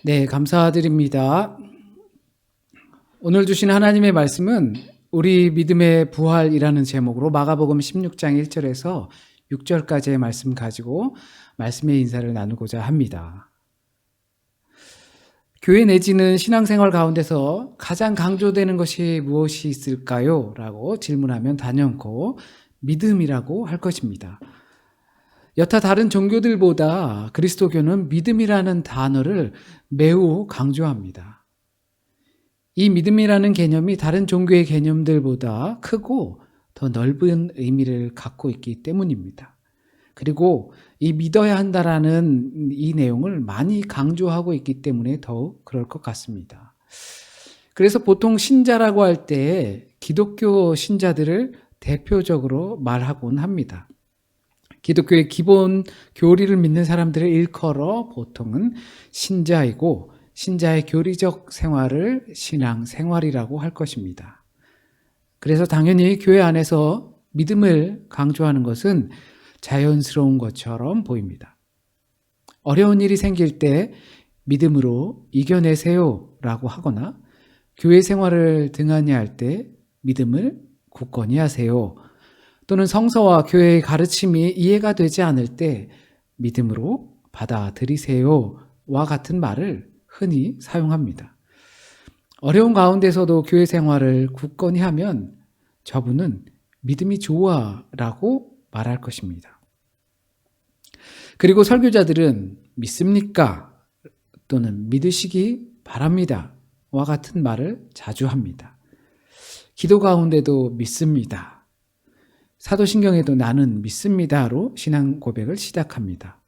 네, 감사드립니다. 오늘 주신 하나님의 말씀은 우리 믿음의 부활이라는 제목으로 마가복음 16장 1절에서 6절까지의 말씀 가지고 말씀의 인사를 나누고자 합니다. 교회 내지는 신앙생활 가운데서 가장 강조되는 것이 무엇이 있을까요? 라고 질문하면 단연코 믿음이라고 할 것입니다. 여타 다른 종교들보다 그리스도교는 믿음이라는 단어를 매우 강조합니다. 이 믿음이라는 개념이 다른 종교의 개념들보다 크고 더 넓은 의미를 갖고 있기 때문입니다. 그리고 이 믿어야 한다라는 이 내용을 많이 강조하고 있기 때문에 더욱 그럴 것 같습니다. 그래서 보통 신자라고 할 때 기독교 신자들을 대표적으로 말하곤 합니다. 기독교의 기본 교리를 믿는 사람들을 일컬어 보통은 신자이고, 신자의 교리적 생활을 신앙생활이라고 할 것입니다. 그래서 당연히 교회 안에서 믿음을 강조하는 것은 자연스러운 것처럼 보입니다. 어려운 일이 생길 때 믿음으로 이겨내세요 라고 하거나, 교회 생활을 등한히 할 때 믿음을 굳건히 하세요, 또는 성서와 교회의 가르침이 이해가 되지 않을 때 믿음으로 받아들이세요와 같은 말을 흔히 사용합니다. 어려운 가운데서도 교회 생활을 굳건히 하면 저분은 믿음이 좋아라고 말할 것입니다. 그리고 설교자들은 믿습니까? 또는 믿으시기 바랍니다 와 같은 말을 자주 합니다. 기도 가운데도 믿습니다. 사도신경에도 나는 믿습니다로 신앙 고백을 시작합니다.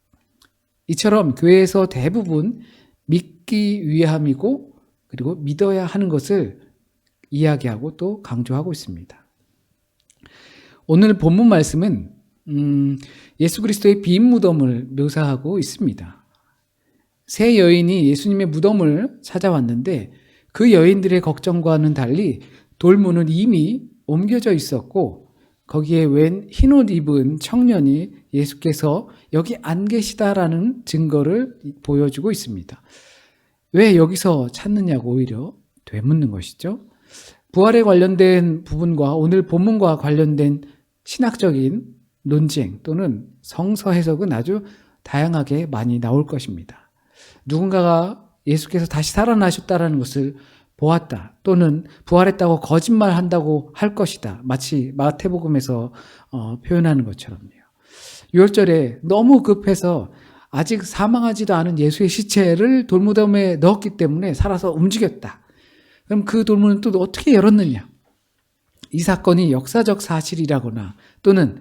이처럼 교회에서 대부분 믿기 위함이고, 그리고 믿어야 하는 것을 이야기하고 또 강조하고 있습니다. 오늘 본문 말씀은 예수 그리스도의 빈 무덤을 묘사하고 있습니다. 세 여인이 예수님의 무덤을 찾아왔는데 그 여인들의 걱정과는 달리 돌문은 이미 옮겨져 있었고, 거기에 웬 흰옷 입은 청년이 예수께서 여기 안 계시다라는 증거를 보여주고 있습니다. 왜 여기서 찾느냐고 오히려 되묻는 것이죠. 부활에 관련된 부분과 오늘 본문과 관련된 신학적인 논쟁 또는 성서 해석은 아주 다양하게 많이 나올 것입니다. 누군가가 예수께서 다시 살아나셨다는 것을 보았다, 또는 부활했다고 거짓말한다고 할 것이다, 마치 마태복음에서 표현하는 것처럼요. 6월절에 너무 급해서 아직 사망하지도 않은 예수의 시체를 돌무덤에 넣었기 때문에 살아서 움직였다. 그럼 그 돌문은 또 어떻게 열었느냐? 이 사건이 역사적 사실이라거나 또는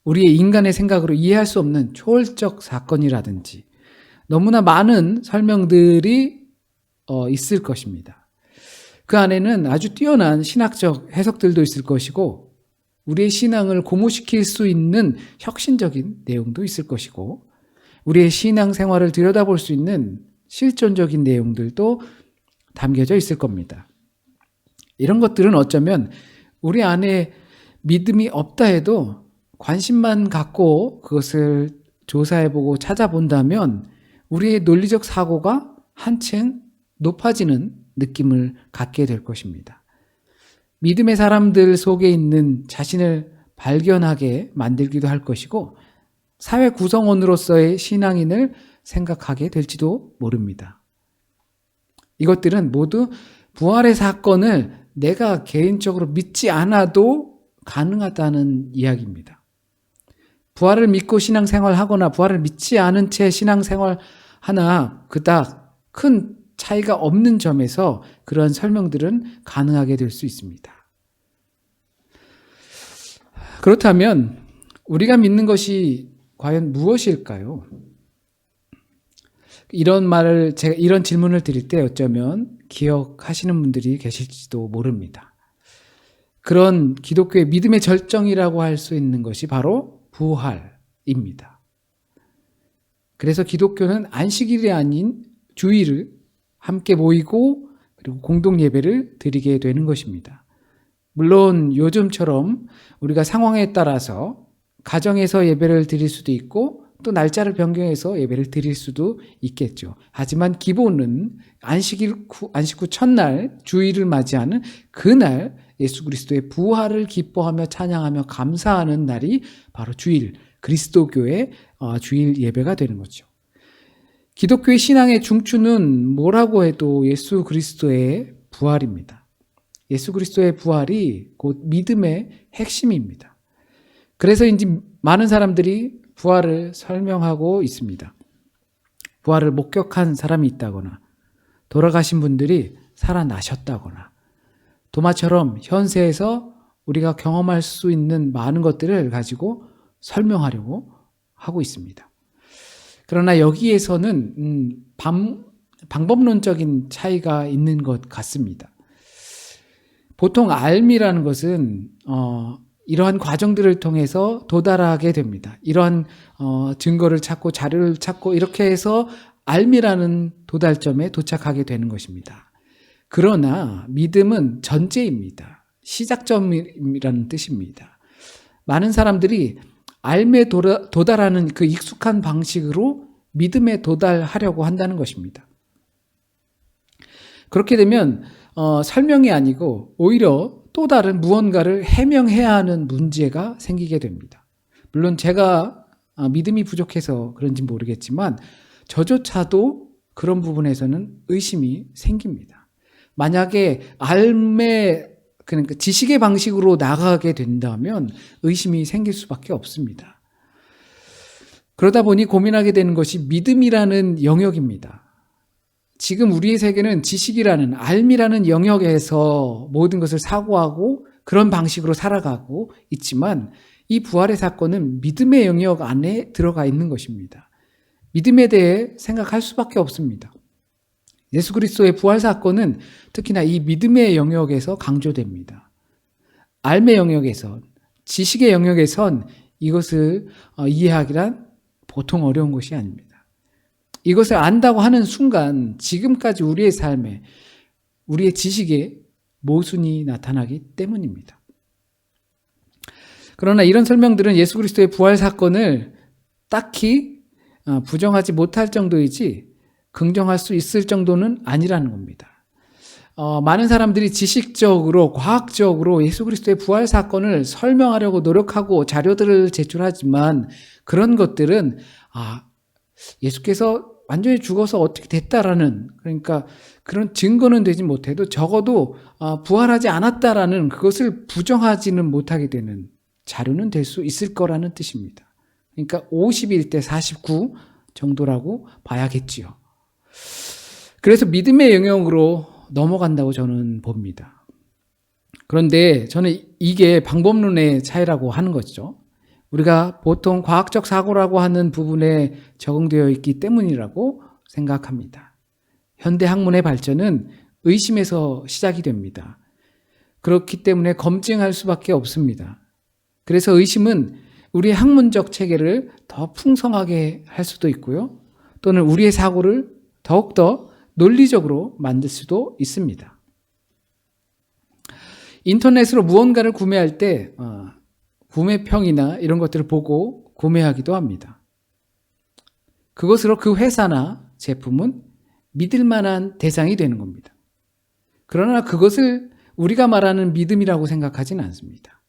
우리의 인간의 생각으로 이해할 수 없는 초월적 사건이라든지 너무나 많은 설명들이 있을 것입니다. 그 안에는 아주 뛰어난 신학적 해석들도 있을 것이고, 우리의 신앙을 고무시킬 수 있는 혁신적인 내용도 있을 것이고, 우리의 신앙 생활을 들여다볼 수 있는 실존적인 내용들도 담겨져 있을 겁니다. 이런 것들은 어쩌면 우리 안에 믿음이 없다 해도 관심만 갖고 그것을 조사해보고 찾아본다면 우리의 논리적 사고가 한층 높아지는 느낌을 갖게 될 것입니다. 믿음의 사람들 속에 있는 자신을 발견하게 만들기도 할 것이고, 사회 구성원으로서의 신앙인을 생각하게 될지도 모릅니다. 이것들은 모두 부활의 사건을 내가 개인적으로 믿지 않아도 가능하다는 이야기입니다. 부활을 믿고 신앙생활하거나 부활을 믿지 않은 채 신앙생활하나 그닥 큰 차이가 없는 점에서 그런 설명들은 가능하게 될 수 있습니다. 그렇다면 우리가 믿는 것이 과연 무엇일까요? 제가 이런 질문을 드릴 때 어쩌면 기억하시는 분들이 계실지도 모릅니다. 그런 기독교의 믿음의 절정이라고 할 수 있는 것이 바로 부활입니다. 그래서 기독교는 안식일이 아닌 주일을 함께 모이고 그리고 공동 예배를 드리게 되는 것입니다. 물론 요즘처럼 우리가 상황에 따라서 가정에서 예배를 드릴 수도 있고 또 날짜를 변경해서 예배를 드릴 수도 있겠죠. 하지만 기본은 안식 후 첫날 주일을 맞이하는 그날 예수 그리스도의 부활을 기뻐하며 찬양하며 감사하는 날이 바로 주일, 그리스도교의 주일 예배가 되는 거죠. 기독교의 신앙의 중추는 뭐라고 해도 예수 그리스도의 부활입니다. 예수 그리스도의 부활이 곧 믿음의 핵심입니다. 그래서 이제 많은 사람들이 부활을 설명하고 있습니다. 부활을 목격한 사람이 있다거나 돌아가신 분들이 살아나셨다거나 도마처럼 현세에서 우리가 경험할 수 있는 많은 것들을 가지고 설명하려고 하고 있습니다. 그러나 여기에서는 방법론적인 차이가 있는 것 같습니다. 보통 알미라는 것은 이러한 과정들을 통해서 도달하게 됩니다. 이러한 증거를 찾고 자료를 찾고 이렇게 해서 알미라는 도달점에 도착하게 되는 것입니다. 그러나 믿음은 전제입니다. 시작점이라는 뜻입니다. 많은 사람들이 알미에 도달하는 그 익숙한 방식으로 믿음에 도달하려고 한다는 것입니다. 그렇게 되면 설명이 아니고 오히려 또 다른 무언가를 해명해야 하는 문제가 생기게 됩니다. 물론 제가 믿음이 부족해서 그런지 모르겠지만 저조차도 그런 부분에서는 의심이 생깁니다. 만약에 그러니까 지식의 방식으로 나가게 된다면 의심이 생길 수밖에 없습니다. 그러다 보니 고민하게 되는 것이 믿음이라는 영역입니다. 지금 우리의 세계는 지식이라는 알미라는 영역에서 모든 것을 사고하고 그런 방식으로 살아가고 있지만 이 부활의 사건은 믿음의 영역 안에 들어가 있는 것입니다. 믿음에 대해 생각할 수밖에 없습니다. 예수 그리스도의 부활 사건은 특히나 이 믿음의 영역에서 강조됩니다. 알의 영역에선, 지식의 영역에선 이것을 이해하기란 보통 어려운 것이 아닙니다. 이것을 안다고 하는 순간 지금까지 우리의 삶에, 우리의 지식에 모순이 나타나기 때문입니다. 그러나 이런 설명들은 예수 그리스도의 부활 사건을 딱히 부정하지 못할 정도이지 긍정할 수 있을 정도는 아니라는 겁니다. 많은 사람들이 지식적으로, 과학적으로 예수 그리스도의 부활 사건을 설명하려고 노력하고 자료들을 제출하지만 그런 것들은 예수께서 완전히 죽어서 어떻게 됐다라는, 그러니까 그런 증거는 되지 못해도 적어도 부활하지 않았다라는 그것을 부정하지는 못하게 되는 자료는 될 수 있을 거라는 뜻입니다. 그러니까 51대 49 정도라고 봐야겠지요. 그래서 믿음의 영역으로 넘어간다고 저는 봅니다. 그런데 저는 이게 방법론의 차이라고 하는 것이죠. 우리가 보통 과학적 사고라고 하는 부분에 적응되어 있기 때문이라고 생각합니다. 현대 학문의 발전은 의심에서 시작이 됩니다. 그렇기 때문에 검증할 수밖에 없습니다. 그래서 의심은 우리의 학문적 체계를 더 풍성하게 할 수도 있고요. 또는 우리의 사고를 더욱더 논리적으로 만들 수도 있습니다. 인터넷으로 무언가를 구매할 때 구매평이나 이런 것들을 보고 구매하기도 합니다. 그것으로 그 회사나 제품은 믿을 만한 대상이 되는 겁니다. 그러나 그것을 우리가 말하는 믿음이라고 생각하지는 않습니다.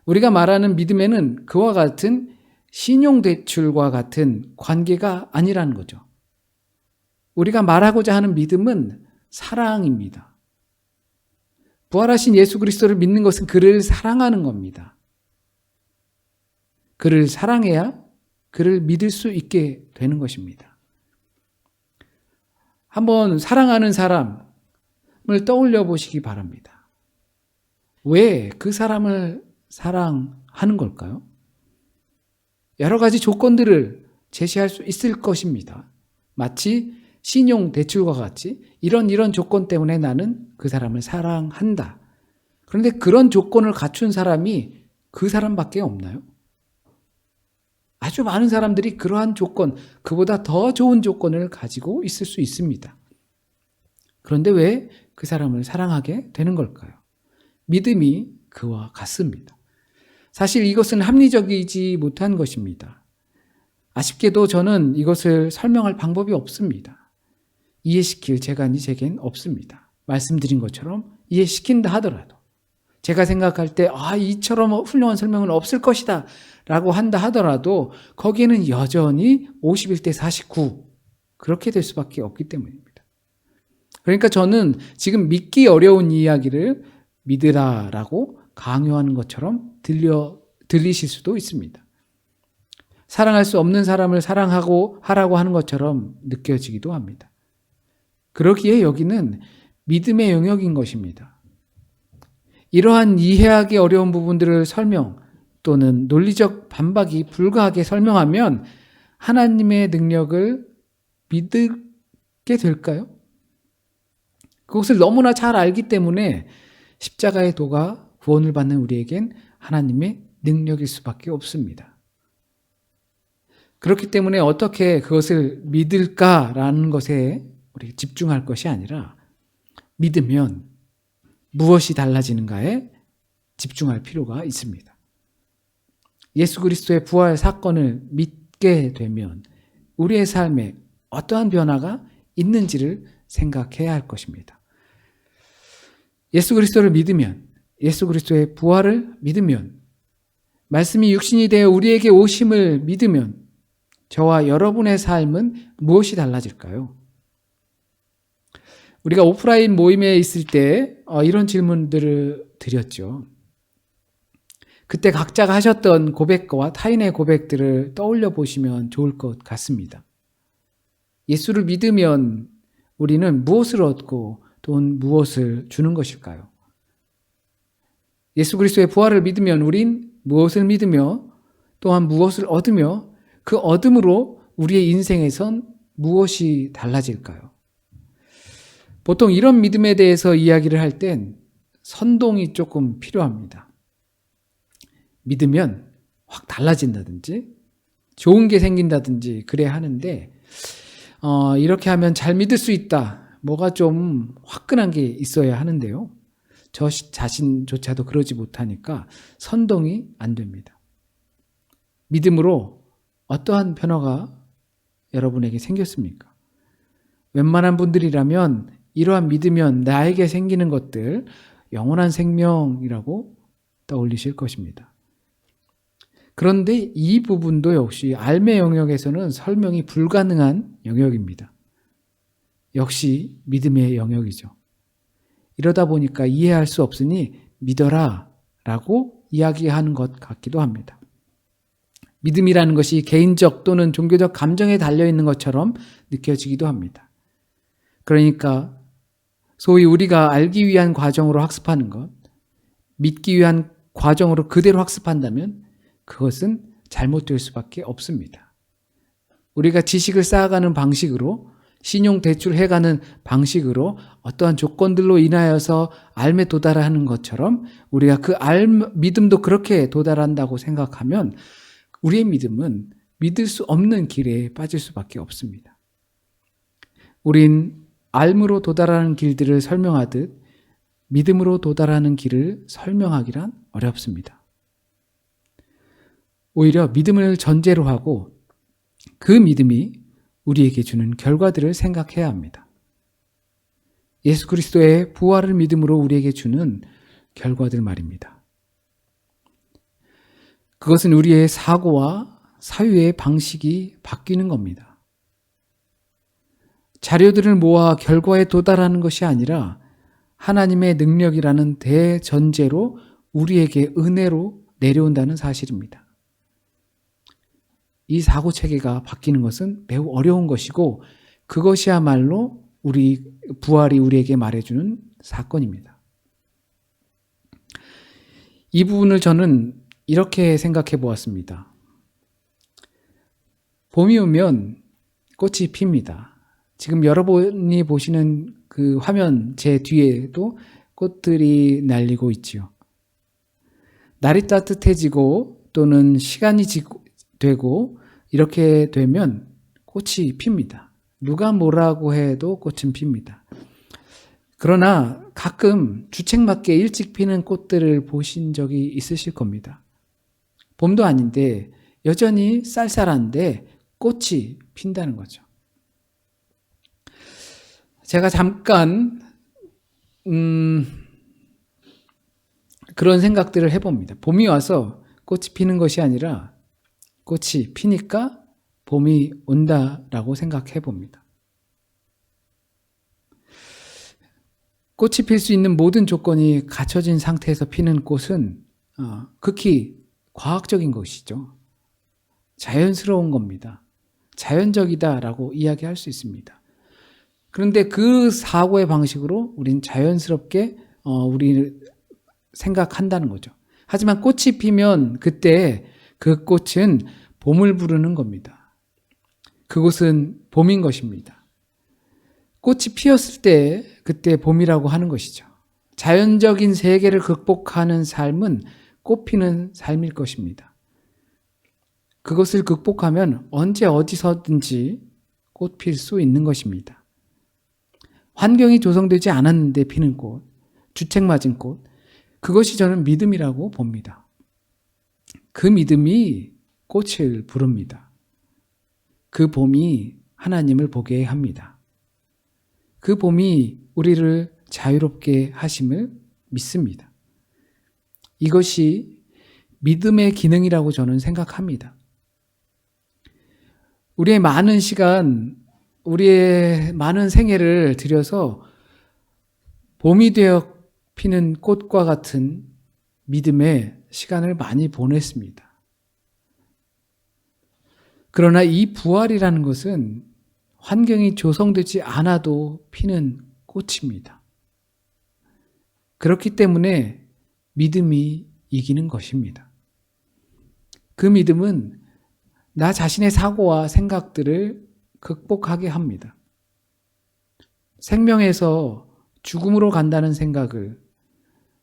우리가 말하는 믿음에는 그와 같은 신용대출과 같은 관계가 아니라는 거죠. 우리가 말하고자 하는 믿음은 사랑입니다. 부활하신 예수 그리스도를 믿는 것은 그를 사랑하는 겁니다. 그를 사랑해야 그를 믿을 수 있게 되는 것입니다. 한번 사랑하는 사람을 떠올려 보시기 바랍니다. 왜 그 사람을 사랑하는 걸까요? 여러 가지 조건들을 제시할 수 있을 것입니다. 마치 신용 대출과 같이 이런 조건 때문에 나는 그 사람을 사랑한다. 그런데 그런 조건을 갖춘 사람이 그 사람밖에 없나요? 아주 많은 사람들이 그러한 조건, 그보다 더 좋은 조건을 가지고 있을 수 있습니다. 그런데 왜 그 사람을 사랑하게 되는 걸까요? 믿음이 그와 같습니다. 사실 이것은 합리적이지 못한 것입니다. 아쉽게도 저는 이것을 설명할 방법이 없습니다. 이해시킬 재간이 제겐 없습니다. 말씀드린 것처럼 이해시킨다 하더라도 제가 생각할 때 이처럼 훌륭한 설명은 없을 것이다 라고 한다 하더라도 거기에는 여전히 51대 49 그렇게 될 수밖에 없기 때문입니다. 그러니까 저는 지금 믿기 어려운 이야기를 믿으라라고 강요하는 것처럼 들리실 수도 있습니다. 사랑할 수 없는 사람을 사랑하고 하라고 하는 것처럼 느껴지기도 합니다. 그러기에 여기는 믿음의 영역인 것입니다. 이러한 이해하기 어려운 부분들을 설명 또는 논리적 반박이 불가하게 설명하면 하나님의 능력을 믿게 될까요? 그것을 너무나 잘 알기 때문에 십자가의 도가 구원을 받는 우리에겐 하나님의 능력일 수밖에 없습니다. 그렇기 때문에 어떻게 그것을 믿을까라는 것에 우리 집중할 것이 아니라 믿으면 무엇이 달라지는가에 집중할 필요가 있습니다. 예수 그리스도의 부활 사건을 믿게 되면 우리의 삶에 어떠한 변화가 있는지를 생각해야 할 것입니다. 예수 그리스도를 믿으면, 예수 그리스도의 부활을 믿으면, 말씀이 육신이 되어 우리에게 오심을 믿으면 저와 여러분의 삶은 무엇이 달라질까요? 우리가 오프라인 모임에 있을 때 이런 질문들을 드렸죠. 그때 각자가 하셨던 고백과 타인의 고백들을 떠올려 보시면 좋을 것 같습니다. 예수를 믿으면 우리는 무엇을 얻고 또는 무엇을 주는 것일까요? 예수 그리스도의 부활을 믿으면 우린 무엇을 믿으며 또한 무엇을 얻으며 그 얻음으로 우리의 인생에선 무엇이 달라질까요? 보통 이런 믿음에 대해서 이야기를 할 땐 선동이 조금 필요합니다. 믿으면 확 달라진다든지 좋은 게 생긴다든지 그래야 하는데 이렇게 하면 잘 믿을 수 있다. 뭐가 좀 화끈한 게 있어야 하는데요. 저 자신조차도 그러지 못하니까 선동이 안 됩니다. 믿음으로 어떠한 변화가 여러분에게 생겼습니까? 웬만한 분들이라면 이러한 믿으면 나에게 생기는 것들 영원한 생명이라고 떠올리실 것입니다. 그런데 이 부분도 역시 알매 영역에서는 설명이 불가능한 영역입니다. 역시 믿음의 영역이죠. 이러다 보니까 이해할 수 없으니 믿어라 라고 이야기하는 것 같기도 합니다. 믿음이라는 것이 개인적 또는 종교적 감정에 달려있는 것처럼 느껴지기도 합니다. 그러니까 소위 우리가 알기 위한 과정으로 학습하는 것, 믿기 위한 과정으로 그대로 학습한다면 그것은 잘못될 수밖에 없습니다. 우리가 지식을 쌓아가는 방식으로 신용 대출해가는 방식으로 어떠한 조건들로 인하여서 알매 도달하는 것처럼 우리가 그 믿음도 그렇게 도달한다고 생각하면 우리의 믿음은 믿을 수 없는 길에 빠질 수밖에 없습니다. 우린 알므로 도달하는 길들을 설명하듯 믿음으로 도달하는 길을 설명하기란 어렵습니다. 오히려 믿음을 전제로 하고 그 믿음이 우리에게 주는 결과들을 생각해야 합니다. 예수 그리스도의 부활을 믿음으로 우리에게 주는 결과들 말입니다. 그것은 우리의 사고와 사유의 방식이 바뀌는 겁니다. 자료들을 모아 결과에 도달하는 것이 아니라 하나님의 능력이라는 대전제로 우리에게 은혜로 내려온다는 사실입니다. 이 사고체계가 바뀌는 것은 매우 어려운 것이고 그것이야말로 부활이 우리에게 말해주는 사건입니다. 이 부분을 저는 이렇게 생각해 보았습니다. 봄이 오면 꽃이 핍니다. 지금 여러분이 보시는 그 화면 제 뒤에도 꽃들이 날리고 있지요. 날이 따뜻해지고 또는 시간이 되고 이렇게 되면 꽃이 핍니다. 누가 뭐라고 해도 꽃은 핍니다. 그러나 가끔 주책맞게 일찍 피는 꽃들을 보신 적이 있으실 겁니다. 봄도 아닌데 여전히 쌀쌀한데 꽃이 핀다는 거죠. 제가 잠깐 그런 생각들을 해봅니다. 봄이 와서 꽃이 피는 것이 아니라 꽃이 피니까 봄이 온다라고 생각해 봅니다. 꽃이 필 수 있는 모든 조건이 갖춰진 상태에서 피는 꽃은 극히 과학적인 것이죠. 자연스러운 겁니다. 자연적이다라고 이야기할 수 있습니다. 그런데 그 사고의 방식으로 우린 자연스럽게 우리 생각한다는 거죠. 하지만 꽃이 피면 그때 그 꽃은 봄을 부르는 겁니다. 그곳은 봄인 것입니다. 꽃이 피었을 때 그때 봄이라고 하는 것이죠. 자연적인 세계를 극복하는 삶은 꽃피는 삶일 것입니다. 그것을 극복하면 언제 어디서든지 꽃 필 수 있는 것입니다. 환경이 조성되지 않았는데 피는 꽃, 주책맞은 꽃, 그것이 저는 믿음이라고 봅니다. 그 믿음이 꽃을 부릅니다. 그 봄이 하나님을 보게 합니다. 그 봄이 우리를 자유롭게 하심을 믿습니다. 이것이 믿음의 기능이라고 저는 생각합니다. 우리의 많은 시간, 우리의 많은 생애를 들여서 봄이 되어 피는 꽃과 같은 믿음의 시간을 많이 보냈습니다. 그러나 이 부활이라는 것은 환경이 조성되지 않아도 피는 꽃입니다. 그렇기 때문에 믿음이 이기는 것입니다. 그 믿음은 나 자신의 사고와 생각들을 극복하게 합니다. 생명에서 죽음으로 간다는 생각을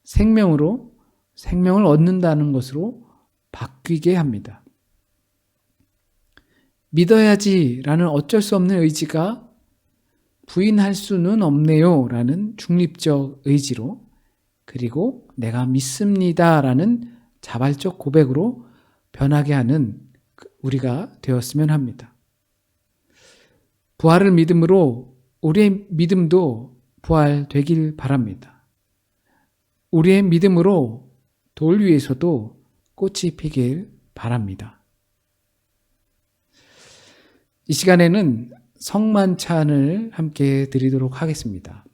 생명을 얻는다는 것으로 바뀌게 합니다. 믿어야지라는 어쩔 수 없는 의지가 부인할 수는 없네요 라는 중립적 의지로, 그리고 내가 믿습니다라는 자발적 고백으로 변하게 하는 우리가 되었으면 합니다. 부활을 믿음으로 우리의 믿음도 부활되길 바랍니다. 우리의 믿음으로 돌 위에서도 꽃이 피길 바랍니다. 이 시간에는 성만찬을 함께 드리도록 하겠습니다.